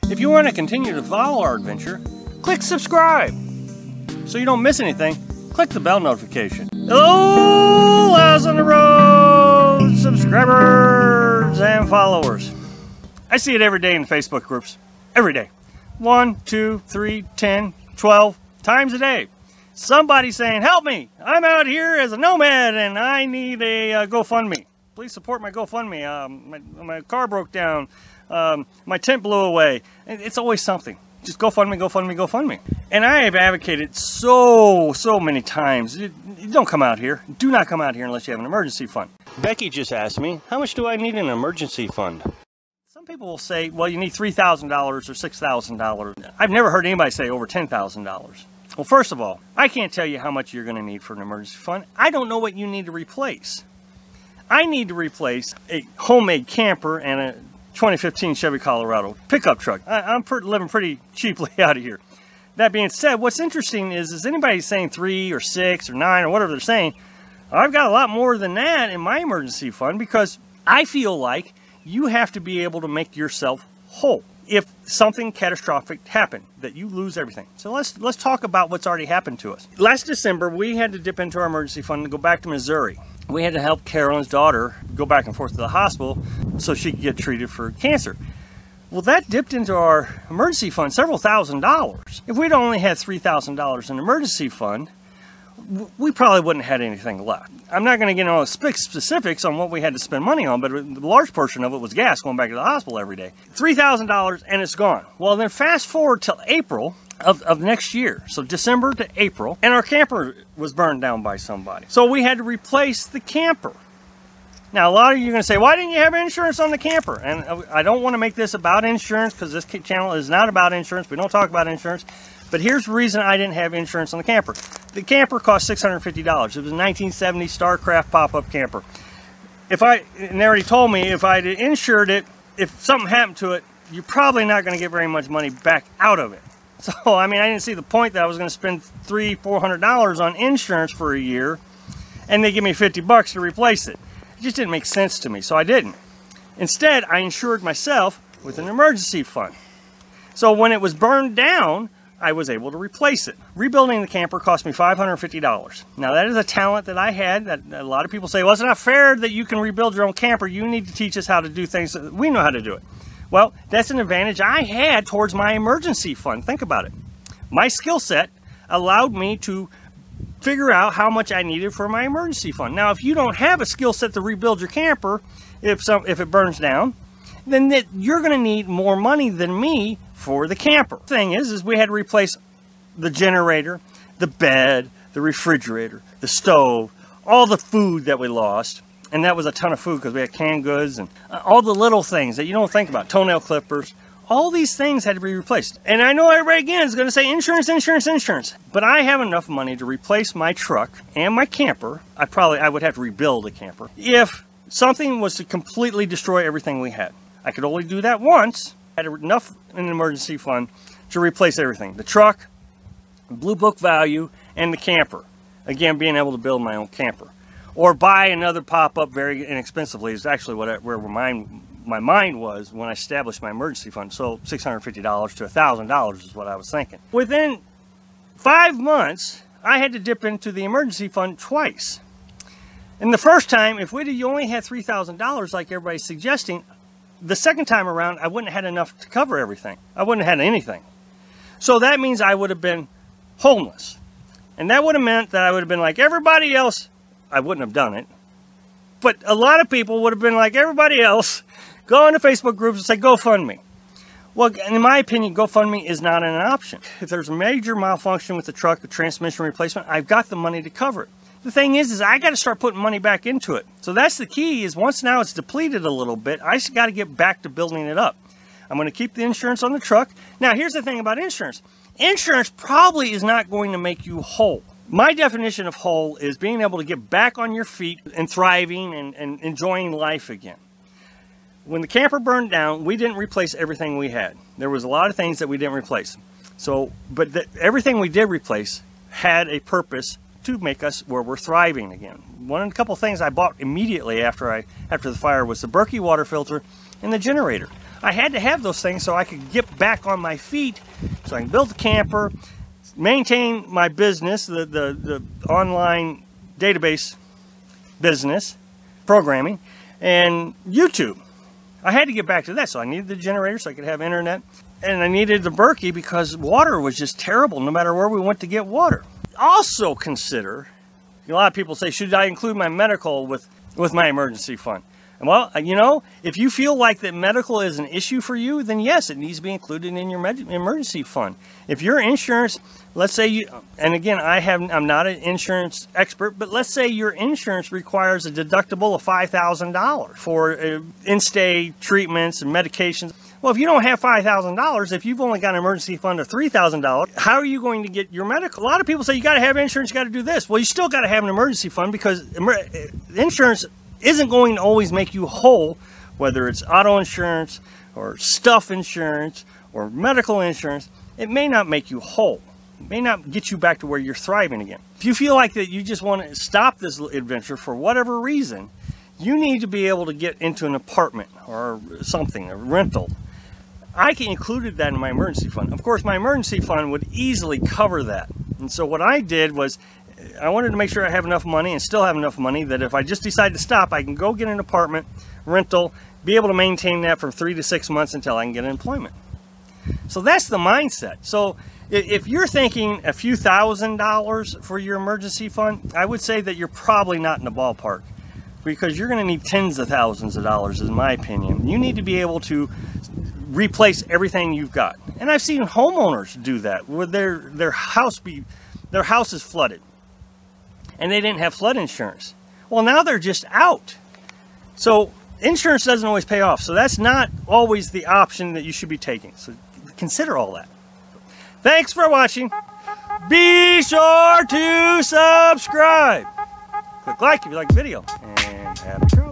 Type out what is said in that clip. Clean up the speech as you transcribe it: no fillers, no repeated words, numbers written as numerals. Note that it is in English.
If you want to continue to follow our adventure, click subscribe. So you don't miss anything, click the bell notification. Hello, Laz on the Road subscribers and followers. I see it every day in the Facebook groups. Every day. 1, 2, 3, 10, 12 times a day. Somebody saying, help me, I'm out here as a nomad and I need a GoFundMe. Please support my GoFundMe. My car broke down. My tent blew away. It's always something. Just GoFundMe, GoFundMe, GoFundMe. And I have advocated so many times, you don't come out here. Do not come out here unless you have an emergency fund. Becky just asked me, how much do I need in an emergency fund? Some people will say, well, you need $3,000 or $6,000. I've never heard anybody say over $10,000. Well, first of all, I can't tell you how much you're going to need for an emergency fund. I don't know what you need to replace. I need to replace a homemade camper and a 2015 Chevy Colorado pickup truck. I'm living pretty cheaply out of here. That being said, what's interesting is anybody saying 3 or 6 or 9 or whatever they're saying, I've got a lot more than that in my emergency fund because I feel like you have to be able to make yourself whole. If something catastrophic happened, that you lose everything. So let's talk about what's already happened to us. Last December, we had to dip into our emergency fund and go back to Missouri. We had to help Carolyn's daughter go back and forth to the hospital so she could get treated for cancer. Well, that dipped into our emergency fund several $1,000s. If we'd only had $3,000 in emergency fund, we probably wouldn't have had anything left. I'm not going to get into all the specifics on what we had to spend money on, but a large portion of it was gas going back to the hospital every day. $3,000 and it's gone. Well, then fast forward till April of next year. So December to April, and our camper was burned down by somebody. So we had to replace the camper. Now, a lot of you are going to say, why didn't you have insurance on the camper? And I don't want to make this about insurance because this channel is not about insurance. We don't talk about insurance. But here's the reason I didn't have insurance on the camper. The camper cost $650. It was a 1970 Starcraft pop-up camper. And they already told me if I'd insured it, if something happened to it, you're probably not going to get very much money back out of it. So, I mean, I didn't see the point that I was going to spend $300, $400 on insurance for a year, and they give me $50 to replace it. It just didn't make sense to me, so I didn't. Instead, I insured myself with an emergency fund. So when it was burned down, I was able to replace it. Rebuilding the camper cost me $550. Now that is a talent that I had that a lot of people say, well, it's not fair that you can rebuild your own camper. You need to teach us how to do things. We know how to do it. Well, that's an advantage I had towards my emergency fund. Think about it. My skill set allowed me to figure out how much I needed for my emergency fund. Now, if you don't have a skill set to rebuild your camper, if it burns down, then you're going to need more money than me for the camper. The thing is we had to replace the generator, the bed, the refrigerator, the stove, all the food that we lost. And that was a ton of food because we had canned goods and all the little things that you don't think about. Toenail clippers. All these things had to be replaced. And I know everybody again is going to say insurance, insurance, insurance. But I have enough money to replace my truck and my camper. I would have to rebuild a camper if something was to completely destroy everything we had. I could only do that once. I had enough in an emergency fund to replace everything. The truck, Blue Book value, and the camper. Again, being able to build my own camper. Or buy another pop-up very inexpensively is actually where my mind was when I established my emergency fund. So $650 to $1,000 is what I was thinking. Within 5 months, I had to dip into the emergency fund twice. And the first time, if you only had $3,000 like everybody's suggesting, the second time around, I wouldn't have had enough to cover everything. I wouldn't have had anything. So that means I would have been homeless. And that would have meant that I would have been like everybody else. I wouldn't have done it. But a lot of people would have been like everybody else, go into Facebook groups and say, GoFundMe. Well, in my opinion, GoFundMe is not an option. If there's a major malfunction with the truck, a transmission replacement, I've got the money to cover it. The thing is I got to start putting money back into it. So that's the key is once now it's depleted a little bit, I just got to get back to building it up. I'm going to keep the insurance on the truck. Now, here's the thing about insurance. Insurance probably is not going to make you whole. My definition of whole is being able to get back on your feet and thriving and enjoying life again. When the camper burned down, we didn't replace everything we had. There was a lot of things that we didn't replace. But everything we did replace had a purpose to make us where we're thriving again. A couple things I bought immediately after the fire was the Berkey water filter and the generator. I had to have those things so I could get back on my feet, so I can build the camper, maintain my business, the online database business, programming, and YouTube. I had to get back to that, so I needed the generator so I could have internet, and I needed the Berkey because water was just terrible no matter where we went to get water. Also consider, a lot of people say, should I include my medical with my emergency fund? And well, you know, if you feel like that medical is an issue for you, then yes, it needs to be included in your emergency fund. If your insurance, let's say you, and again, I'm not an insurance expert, but let's say your insurance requires a deductible of $5,000 for in-stay treatments and medications. Well, if you don't have $5,000, if you've only got an emergency fund of $3,000, how are you going to get your medical? A lot of people say you got to have insurance, you got to do this. Well, you still got to have an emergency fund because insurance isn't going to always make you whole, whether it's auto insurance or stuff insurance or medical insurance. It may not make you whole. It may not get you back to where you're thriving again. If you feel like that you just want to stop this adventure for whatever reason, you need to be able to get into an apartment or something, a rental. I included that in my emergency fund. Of course, my emergency fund would easily cover that. And so what I did was, I wanted to make sure I have enough money and still have enough money that if I just decide to stop, I can go get an apartment, rental, be able to maintain that for 3 to 6 months until I can get employment. So that's the mindset. So if you're thinking a few $1,000s for your emergency fund, I would say that you're probably not in the ballpark, because you're going to need tens of thousands of dollars, in my opinion. You need to be able to replace everything you've got. And I've seen homeowners do that, where their house is flooded and they didn't have flood insurance. Well, now they're just out. So insurance doesn't always pay off. So that's not always the option that you should be taking. So consider all that. Thanks for watching. Be sure to subscribe. Click like if you like the video, and happy trails.